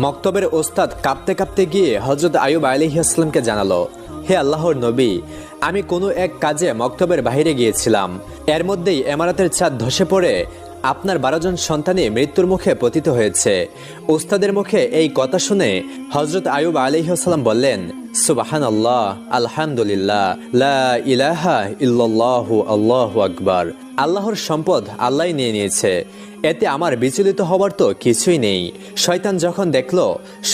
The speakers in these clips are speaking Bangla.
মক্তবের ওস্তাদ কাঁপতে কাঁপতে গিয়ে হযরত আইয়ুব আলাইহিস সালামকে জানালো, হে আল্লাহর নবী, আমি কোনো এক কাজে মক্তবের বাইরে গিয়েছিলাম। এর মধ্যেই ইমারতের ছাদ ধসে পড়ে আপনার 12 জন সন্তানই মৃত্যুর মুখে পতিত হয়েছে। উস্তাদের মুখে এই কথা শুনে হযরত আইয়ুব আলাইহিস সালাম বললেন, সুবহানাল্লাহ, আলহামদুলিল্লাহ, লা ইলাহা ইল্লাল্লাহু, আল্লাহু আকবার। আল্লাহর সম্পদ আল্লাহই নিয়ে নিয়েছে, এতে আমার বিচলিত হবার তো কিছুই নেই। শয়তান যখন দেখল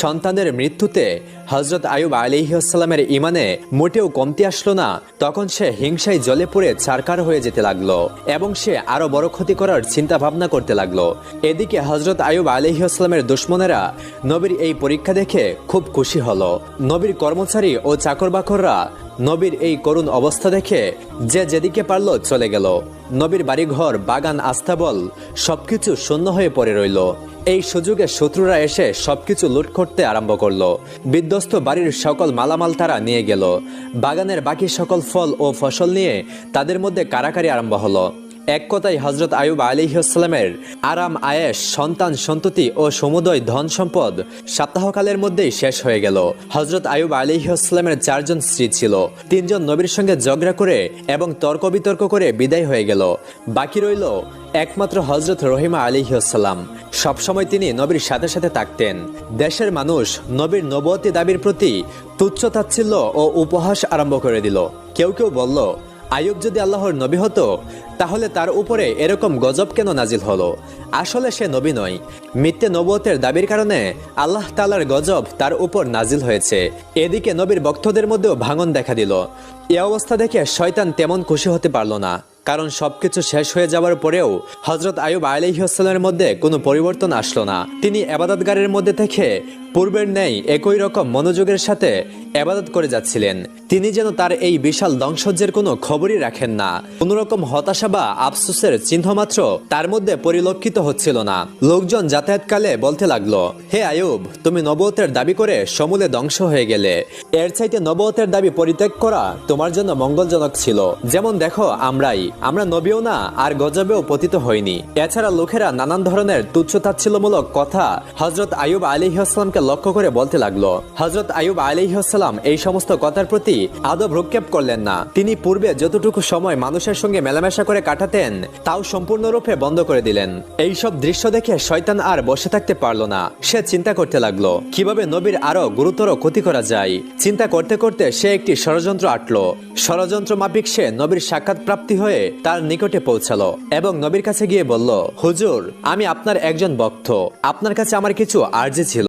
সন্তানের মৃত্যুতে হযরত আইয়ুব আলাইহিস সালামের ঈমানে মোটেও কমতি আসলো না, তখন সে হিংসায় জ্বলে পুড়ে ছারখার হয়ে যেতে লাগলো এবং সে আরো বড় ক্ষতি করার চিন্তা ভাবনা করতে লাগলো। এদিকে হযরত আইয়ুব আলাইহিস সালামের দুশমনেরা নবীর এই পরীক্ষা দেখে খুব খুশি হলো। নবীর কর্মচারী ও চাকরবাকররা নবীর এই করুণ অবস্থা দেখে যে যেদিকে পারল চলে গেল। নবীর বাড়িঘর, বাগান, আস্তাবল সবকিছু শূন্য হয়ে পড়ে রইল। এই সুযোগে শত্রুরা এসে সবকিছু লুট করতে আরম্ভ করলো। বিধ্বস্ত বাড়ির সকল মালামাল তারা নিয়ে গেল। বাগানের বাকি সকল ফল ও ফসল নিয়ে তাদের মধ্যে কারাকারি আরম্ভ হলো। এক কথায় হযরত আইয়ুব আলাইহিস সালামের আরাম আয়েশ, সন্তান সন্ততি ও সমুদয় ধন সম্পদ সপ্তাহকালের মধ্যেই শেষ হয়ে গেল। হযরত আইয়ুব আলাইহিস সালামের 4 জন স্ত্রী ছিল। 3 জন নবীর সঙ্গে ঝগড়া করে এবং তর্ক বিতর্ক করে বিদায় হয়ে গেল। বাকি রইল একমাত্র হযরত রহিমা আলাইহিস সালাম। সবসময় তিনি নবীর সাথে সাথে থাকতেন। দেশের মানুষ নবীর নবুয়তি দাবির প্রতি তুচ্ছ তাচ্ছিল্য ও উপহাস আরম্ভ করে দিল। কেউ কেউ বলল, আইয়ুব যদি আল্লাহর নবী হতো তাহলে তার উপরে এরকম গজব কেন নাজিল হলো? আসলে সে নবী নয়, মিথ্যে নবুয়তের দাবির কারণে আল্লাহ তাআলার গজব তার উপর নাজিল হয়েছে। এদিকে নবীর ভক্তদের মধ্যেও ভাঙন দেখা দিল। এ অবস্থা দেখে শয়তান তেমন খুশি হতে পারল না, কারণ সবকিছু শেষ হয়ে যাওয়ার পরেও হযরত আইয়ুব আলাইহিস সালামের মধ্যে কোনো পরিবর্তন আসলো না। তিনি ইবাদতগারের মধ্যে থেকে পূর্বের ন্যায় একই রকম মনোযোগের সাথে ইবাদত করে যাচ্ছিলেন। তিনি যেন তার এই বিশাল ধ্বংসযজ্ঞের কোনো খবরই রাখেন না। কোনো রকম হতাশা বা আফসোসের চিহ্ন মাত্র তার মধ্যে পরিলক্ষিত হচ্ছিল না। লোকজন যাতায়াতকালে বলতে লাগলো, হে আইয়ুব, তুমি নবুয়তের দাবি করে সমূলে ধ্বংস হয়ে গেলে। এর চাইতে নবুয়তের দাবি পরিত্যাগ করা তোমার জন্য মঙ্গলজনক ছিল। যেমন দেখো, আমরা নবীও না আর গজবেও পতিত হইনি। এছাড়া লোকেরা নানান ধরনের তুচ্ছ তাচ্ছিল্যমূলক কথা হযরত আইয়ুব আলাইহিস সালামকে লক্ষ্য করে বলতে লাগলো। হযরত আইয়ুব আলাইহিস সালাম এই সমস্ত কথার প্রতি আদৌ ভ্রুক্ষেপ করলেন না। তিনি পূর্বে যতটুকু সময় মানুষের সঙ্গে মেলামেশা করে কাটাতেন তাও সম্পূর্ণরূপে বন্ধ করে দিলেন। এই সব দৃশ্য দেখে শয়তান আর বসে থাকতে পারল না। সে চিন্তা করতে লাগলো কিভাবে নবীর আরো গুরুতর ক্ষতি করা যায়। চিন্তা করতে করতে সে একটি ষড়যন্ত্র আঁটলো। ষড়যন্ত্র মাফিক সে নবীর সাক্ষাৎ প্রাপ্তি হয়ে তার নিকটে পৌঁছালো এবং নবীর কাছে গিয়ে বলল, হুজুর, আমি আপনার একজন ভক্ত, আপনার কাছে আমার কিছু আরজি ছিল।